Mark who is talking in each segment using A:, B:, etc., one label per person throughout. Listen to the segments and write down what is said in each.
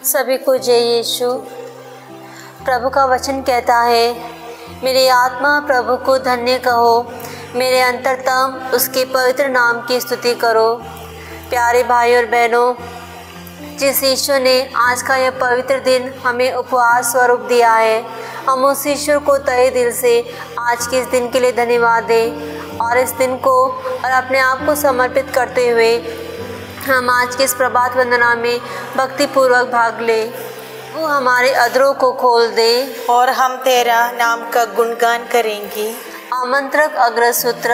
A: सभी को जय यीशु। प्रभु का वचन कहता है, मेरी आत्मा प्रभु को धन्य कहो, मेरे अंतरतम उसके पवित्र नाम की स्तुति करो। प्यारे भाई और बहनों, जिस ईश्वर ने आज का यह पवित्र दिन हमें उपहार स्वरूप दिया है, हम उस ईश्वर को तहे दिल से आज के इस दिन के लिए धन्यवाद दें और इस दिन को और अपने आप को समर्पित करते हुए हम आज के इस प्रभात वंदना में भक्तिपूर्वक भाग लें। वो हमारे अधरों को खोल दे
B: और हम तेरा नाम का गुणगान करेंगे।
A: आमंत्रक अग्रसूत्र।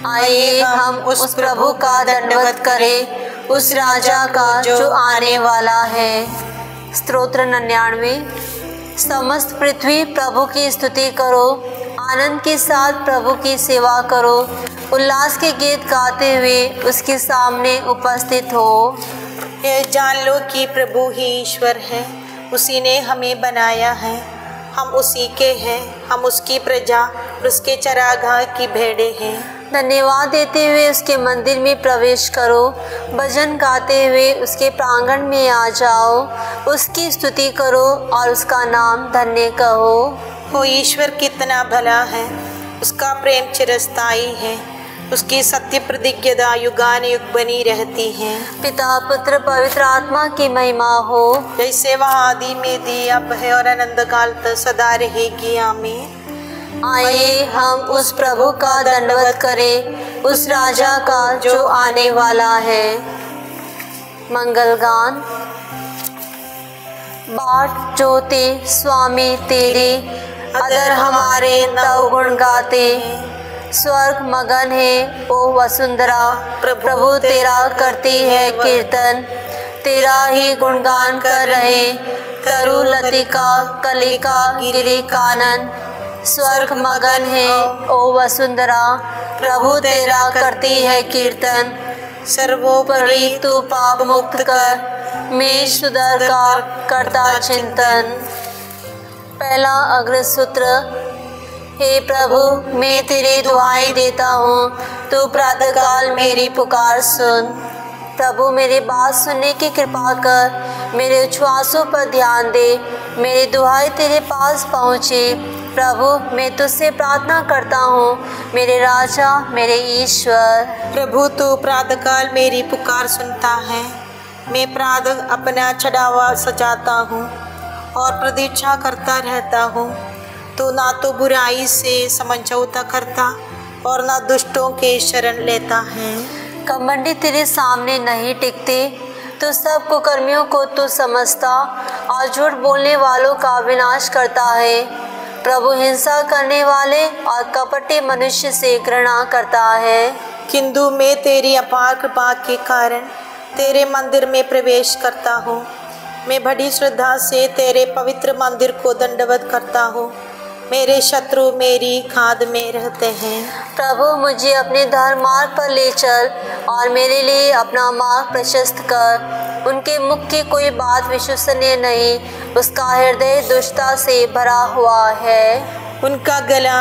A: आइए हम उस प्रभु का दंडवत करें, उस राजा का जो आने वाला है। स्तोत्र 99। समस्त पृथ्वी प्रभु की स्तुति करो, आनंद के साथ प्रभु की सेवा करो, उल्लास के गीत गाते हुए उसके सामने उपस्थित हो।
B: ये जान लो कि प्रभु ही ईश्वर है, उसी ने हमें बनाया है, हम उसी के हैं, हम उसकी प्रजा और उसके चरागाह की भेड़ें हैं।
A: धन्यवाद देते हुए उसके मंदिर में प्रवेश करो, भजन गाते हुए उसके प्रांगण में आ जाओ, उसकी स्तुति करो और उसका नाम धन्य कहो।
B: वो ईश्वर कितना भला है, उसका प्रेम चिरस्थायी है, उसकी सत्य प्रतिज्ञा युगानुयुग बनी रहती है।
A: पिता पुत्र पवित्र आत्मा की महिमा हो,
B: जैसे वह आदि में दी, अब है और अनंत काल तक सदा रहेगी। आमीन।
A: आइए हम उस प्रभु का दंडवत करें, उस राजा का जो आने वाला है। मंगल गान। बाट जोते स्वामी तेरे, अदर हमारे तव गुण गाते, स्वर्ग मगन है ओ वसुंधरा, प्रभु तेरा करती है कीर्तन, तेरा ही गुणगान कर रहे तरु लतिका कलिका गिरी कानन। स्वर्ग मगन है ओ वसुंधरा, प्रभु तेरा करती है कीर्तन, सर्वोपरि तू पाप मुक्त कर, मैं सुधर का करता चिंतन। पहला अग्रसूत्र। हे प्रभु, मैं तेरी दुआएं देता हूँ, तू प्रातःकाल मेरी पुकार सुन। प्रभु, मेरी बात सुनने की कृपा कर, मेरे उच्छ्वासों पर ध्यान दे, मेरी दुआएं तेरे पास पहुँचे। प्रभु, मैं तुझसे प्रार्थना करता हूँ, मेरे राजा, मेरे ईश्वर।
B: प्रभु, तू प्रातःकाल मेरी पुकार सुनता है। मैं प्रातः अपना चढ़ावा सजाता हूँ और प्रतीक्षा करता रहता हूँ। तू ना तो बुराई से समझौता करता और ना दुष्टों के शरण लेता है।
A: कमंडी तेरे सामने नहीं टिकते, तो सब कुकर्मियों को तू समझता और झूठ बोलने वालों का विनाश करता है। प्रभु हिंसा करने वाले और कपटी मनुष्य से घृणा करता है।
B: किंतु मैं तेरी अपार कृपा के कारण तेरे मंदिर में प्रवेश करता हूँ। मैं बड़ी श्रद्धा से तेरे पवित्र मंदिर को दंडवत करता हूँ। मेरे शत्रु मेरी खाद में रहते हैं।
A: प्रभु, मुझे अपने धर्म मार्ग पर ले चल और मेरे लिए अपना मार्ग प्रशस्त कर। उनके मुख की कोई बात विश्वसनीय नहीं, उसका हृदय दुष्टता से भरा हुआ है।
B: उनका गला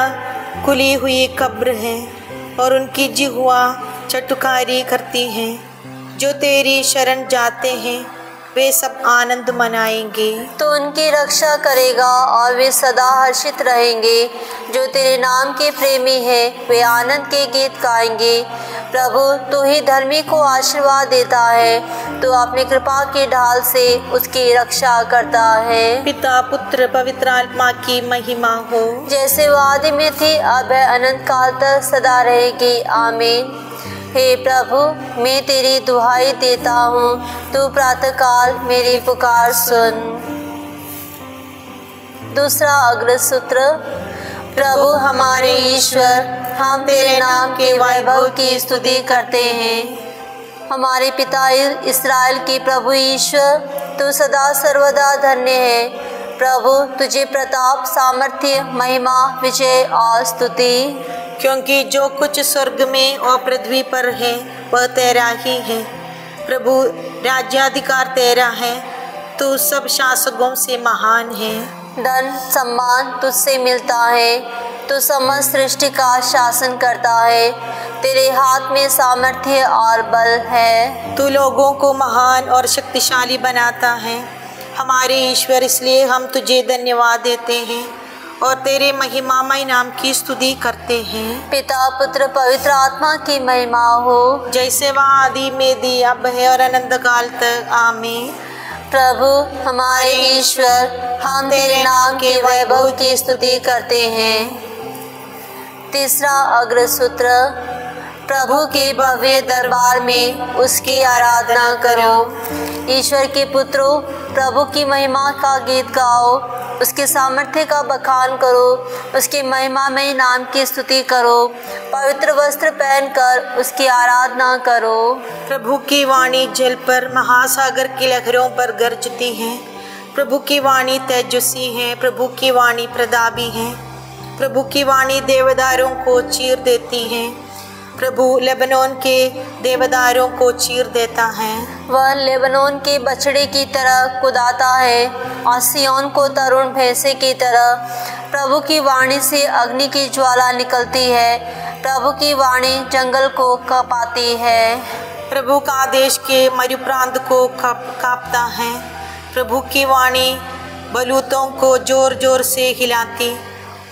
B: खुली हुई कब्र है और उनकी जिह्वा चटुकारी करती है। जो तेरी शरण जाते हैं वे सब आनंद मनाएंगे।
A: तो उनकी रक्षा करेगा और वे सदा हर्षित रहेंगे। जो तेरे नाम के प्रेमी हैं वे आनंद के गीत गाएंगे। प्रभु, तू ही धर्मी को आशीर्वाद देता है, तू अपनी कृपा की ढाल से उसकी रक्षा करता है।
B: पिता पुत्र पवित्र आत्मा की महिमा हो,
A: जैसे वो आदि में थी, अब है, अनंत काल तक सदा रहेगी। आमीन। हे प्रभु, मैं तेरी दुहाई देता हूँ, तू प्रातःकाल मेरी पुकार सुन। दूसरा अग्रसूत्र। प्रभु हमारे ईश्वर, हम तेरे नाम के वैभव की स्तुति करते हैं। हमारे पिता इस्राएल की प्रभु ईश्वर, तू सदा सर्वदा धन्य है। प्रभु, तुझे प्रताप, सामर्थ्य, महिमा, विजय और स्तुति,
B: क्योंकि जो कुछ स्वर्ग में और पृथ्वी पर है वह तेरा ही है। प्रभु, राज्याधिकार तेरा है, तू सब शासकों से महान है।
A: धन सम्मान तुझसे मिलता है, तू समस्त सृष्टि का शासन करता है। तेरे हाथ में सामर्थ्य और बल है।
B: तू लोगों को महान और शक्तिशाली बनाता है। हमारे ईश्वर, इसलिए हम तुझे धन्यवाद देते हैं और तेरे महिमामय नाम की स्तुति करते हैं।
A: पिता पुत्र पवित्र आत्मा की महिमा हो,
B: जैसे वह आदि में दी, अब है और अनंत काल तक। आमीन।
A: प्रभु हमारे ईश्वर, हम तेरे नाम के वैभव की स्तुति करते हैं। तीसरा अग्रसूत्र, प्रभु के भव्य दरबार में उसकी आराधना करो। ईश्वर के पुत्रों, प्रभु की महिमा का गीत गाओ, उसके सामर्थ्य का बखान करो, उसके महिमामय नाम की स्तुति करो, पवित्र वस्त्र पहनकर उसकी आराधना करो।
B: प्रभु की वाणी जल पर, महासागर की लहरों पर गरजती है। प्रभु की वाणी तेजस्वी है, प्रभु की वाणी प्रतापी है। प्रभु की वाणी देवदारों को चीर देती है। प्रभु लेबनोन के देवदारों को चीर देता है।
A: वह लेबनोन के बछड़े की तरह कुदाता है और सिय्योन को तरुण भैंसे की तरह। प्रभु की वाणी से अग्नि की ज्वाला निकलती है, प्रभु की वाणी जंगल को कांपाती है।
B: प्रभु का आदेश के मरुप्रांत को कांपता है। प्रभु की वाणी बलूतों को जोर जोर से हिलाती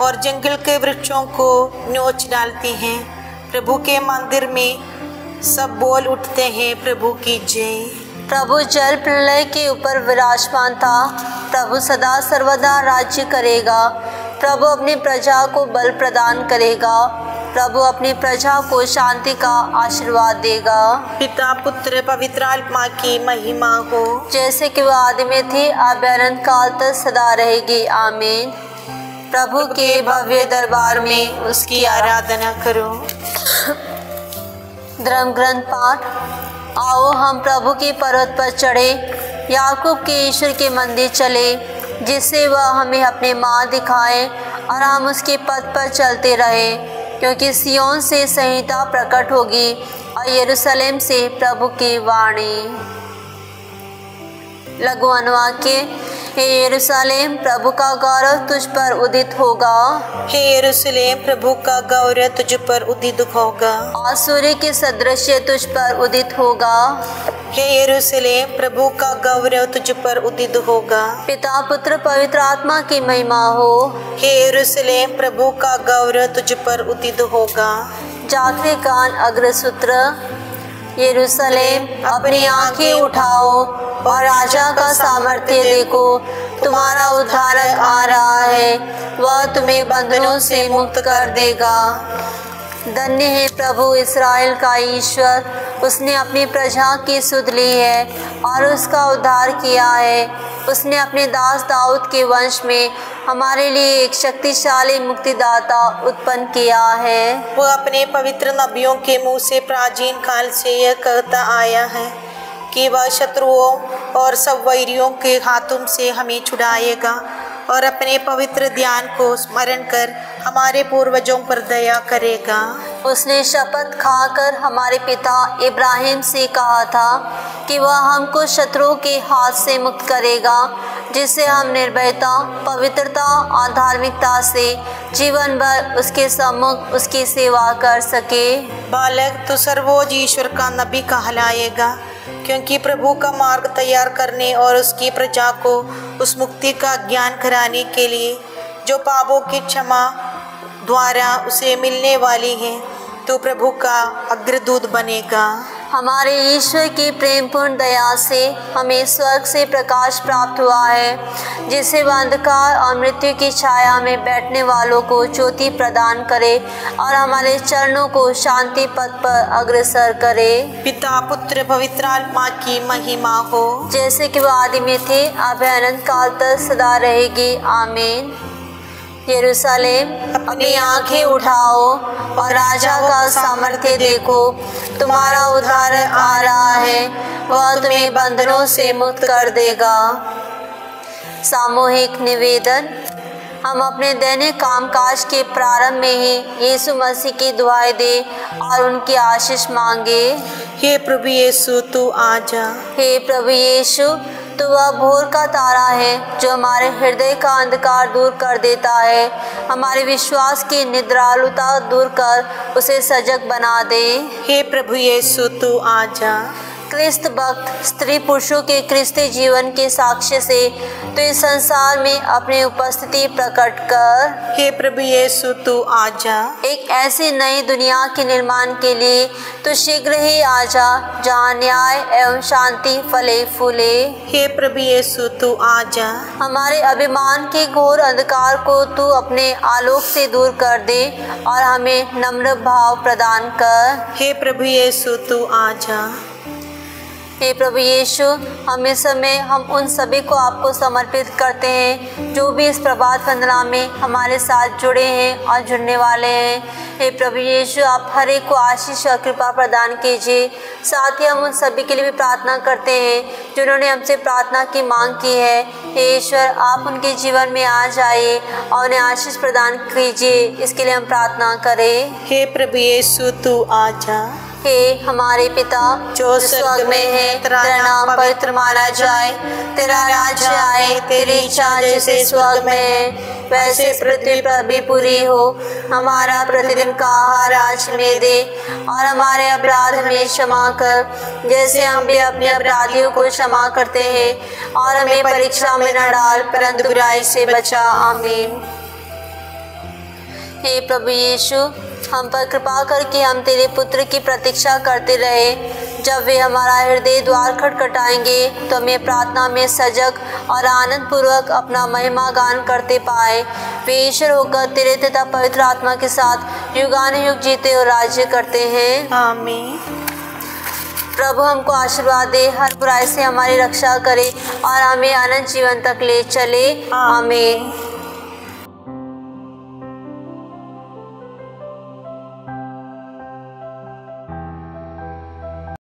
B: और जंगल के वृक्षों को नोच डालती है। प्रभु के मंदिर में सब बोल उठते हैं, प्रभु की जय।
A: प्रभु जल प्रलय के ऊपर विराजमान था, प्रभु सदा सर्वदा राज्य करेगा। प्रभु अपनी प्रजा को बल प्रदान करेगा, प्रभु अपनी प्रजा को शांति का आशीर्वाद देगा।
B: पिता पुत्र पवित्र आत्मा की महिमा हो,
A: जैसे कि वह आदि में थी, अब अनंत काल तक सदा रहेगी। आमीन। प्रभु के भव्य दरबार में उसकी
B: आराधना करो।
A: धर्म ग्रंथ पाठ। आओ हम प्रभु के पर्वत पर चढ़े, याकूब के ईश्वर के मंदिर चले, जिससे वह हमें अपने मार्ग दिखाए और हम उसके पथ पर चलते रहे। क्योंकि सिय्योन से संहिता प्रकट होगी और यरूशलेम से प्रभु की वाणी। लघु अनुवाक्य। हे यरूशलेम, प्रभु का गौरव तुझ पर उदित होगा।
B: हे यरूशलेम, प्रभु का गौरव तुझ पर उदित होगा।
A: और सूर्य के सदृश तुझ पर उदित होगा।
B: हे यरूशलेम, प्रभु का गौरव तुझ पर उदित होगा।
A: पिता पुत्र पवित्र आत्मा की महिमा हो।
B: हे यरूशलेम, प्रभु का गौरव तुझ पर उदित होगा।
A: जागते कान अग्रसूत्र। यरूशलेम, अपनी आंखें उठाओ और राजा का सामर्थ्य देखो। तुम्हारा उद्धारक आ रहा है, वह तुम्हें बंधनों से मुक्त कर देगा। धन्य है प्रभु इस्राएल का ईश्वर, उसने अपनी प्रजा की सुध ली है और उसका उद्धार किया है। उसने अपने दास दाऊद के वंश में हमारे लिए एक शक्तिशाली मुक्तिदाता उत्पन्न किया है।
B: वह अपने पवित्र नबियों के मुंह से प्राचीन काल से यह कहता आया है कि वह शत्रुओं और सब वैरियों के हाथों से हमें छुड़ाएगा और अपने पवित्र ध्यान को स्मरण कर हमारे पूर्वजों पर दया करेगा।
A: उसने शपथ खाकर हमारे पिता इब्राहिम से कहा था कि वह हमको शत्रुओं के हाथ से मुक्त करेगा, जिससे हम निर्भयता, पवित्रता और धार्मिकता से जीवन भर उसके सम्मुख उसकी सेवा कर सके।
B: बालक, तो सर्वोच्च ईश्वर का नबी कहलाएगा, क्योंकि प्रभु का मार्ग तैयार करने और उसकी प्रजा को उस मुक्ति का ज्ञान कराने के लिए जो पापों की क्षमा द्वारा उसे मिलने वाली है, तो प्रभु का अग्रदूत बनेगा।
A: हमारे ईश्वर की प्रेमपूर्ण दया से हमें स्वर्ग से प्रकाश प्राप्त हुआ है, जिससे वह अंधकार और मृत्यु की छाया में बैठने वालों को ज्योति प्रदान करे और हमारे चरणों को शांति पथ पर अग्रसर करे।
B: पिता पुत्र पवित्र आत्मा की महिमा हो,
A: जैसे कि वह आदि में थे, अब अनंत काल तक सदा रहेगी। आमीन। यरूशलेम, अपनी आंखें उठाओ और राजा का सामर्थ्य देखो। तुम्हारा उद्धारक आ रहा है, वह तुम्हें बंधनों से मुक्त कर देगा। सामूहिक निवेदन। हम अपने दैनिक कामकाज के प्रारंभ में ही यीशु मसीह की दुआएं दे और उनकी आशीष मांगे।
B: हे प्रभु यीशु, तू आजा।
A: हे प्रभु यीशु, तो वह भोर का तारा है जो हमारे हृदय का अंधकार दूर कर देता है। हमारे विश्वास की निद्रालुता दूर कर उसे सजग बना दे।
B: हे प्रभु यीशु तू आजा।
A: क्रिस्त भक्त स्त्री पुरुषों के क्रिस्ती जीवन के साक्ष्य से तो इस संसार में अपनी उपस्थिति प्रकट कर।
B: हे प्रभु यीशु तू आजा।
A: एक ऐसी नई दुनिया के निर्माण के लिए तो शीघ्र ही आजा जहाँ न्याय एवं शांति फले फूले।
B: हे प्रभु यीशु तू आजा।
A: हमारे अभिमान के घोर अंधकार को तू अपने आलोक से दूर कर दे और हमें नम्र भाव प्रदान कर।
B: हे प्रभु यीशु तू आजा।
A: हे प्रभु यीशु, हम इस समय हम उन सभी को आपको समर्पित करते हैं जो भी इस प्रभात वंदना में हमारे साथ जुड़े हैं और जुड़ने वाले हैं। हे प्रभु यीशु, आप हर एक को आशीष और कृपा प्रदान कीजिए। साथ ही हम उन सभी के लिए भी प्रार्थना करते हैं जिन्होंने हमसे प्रार्थना की मांग की है। हे ईश्वर, आप उनके जीवन में आ जाइए और उन्हें आशीष प्रदान कीजिए, इसके लिए हम प्रार्थना करें।
B: हे प्रभु यीशु तू आजा।
A: हे हमारे पिता जो स्वर्ग में है, तेरा नाम पवित्र माना जाए, तेरा राज्य आए, तेरी इच्छा जैसे स्वर्ग में है वैसे पृथ्वी पर भी पूरी हो। हमारा प्रतिदिन का आहार आज हमें दे और हमारे अपराध हमें क्षमा कर जैसे हम भी अपने अपराधियों को क्षमा करते हैं, और हमें परीक्षा में न डाल परंतु बुराई से बचा। आमीन। हे प्रभु यीशु, हम पर कृपा करके हम तेरे पुत्र की प्रतीक्षा करते रहे। जब वे हमारा हृदय द्वार खटखटाएंगे तो हमें प्रार्थना में सजग और आनंद पूर्वक अपना महिमा गान करते पाए। वे ईश्वर होकर तेरे तथा पवित्र आत्मा के साथ युगानुयुग जीते और राज्य करते हैं।
B: आमीन।
A: प्रभु हमको आशीर्वाद दे, हर बुराई से हमारी रक्षा करे और हमें अनंत जीवन तक ले चले। आमीन।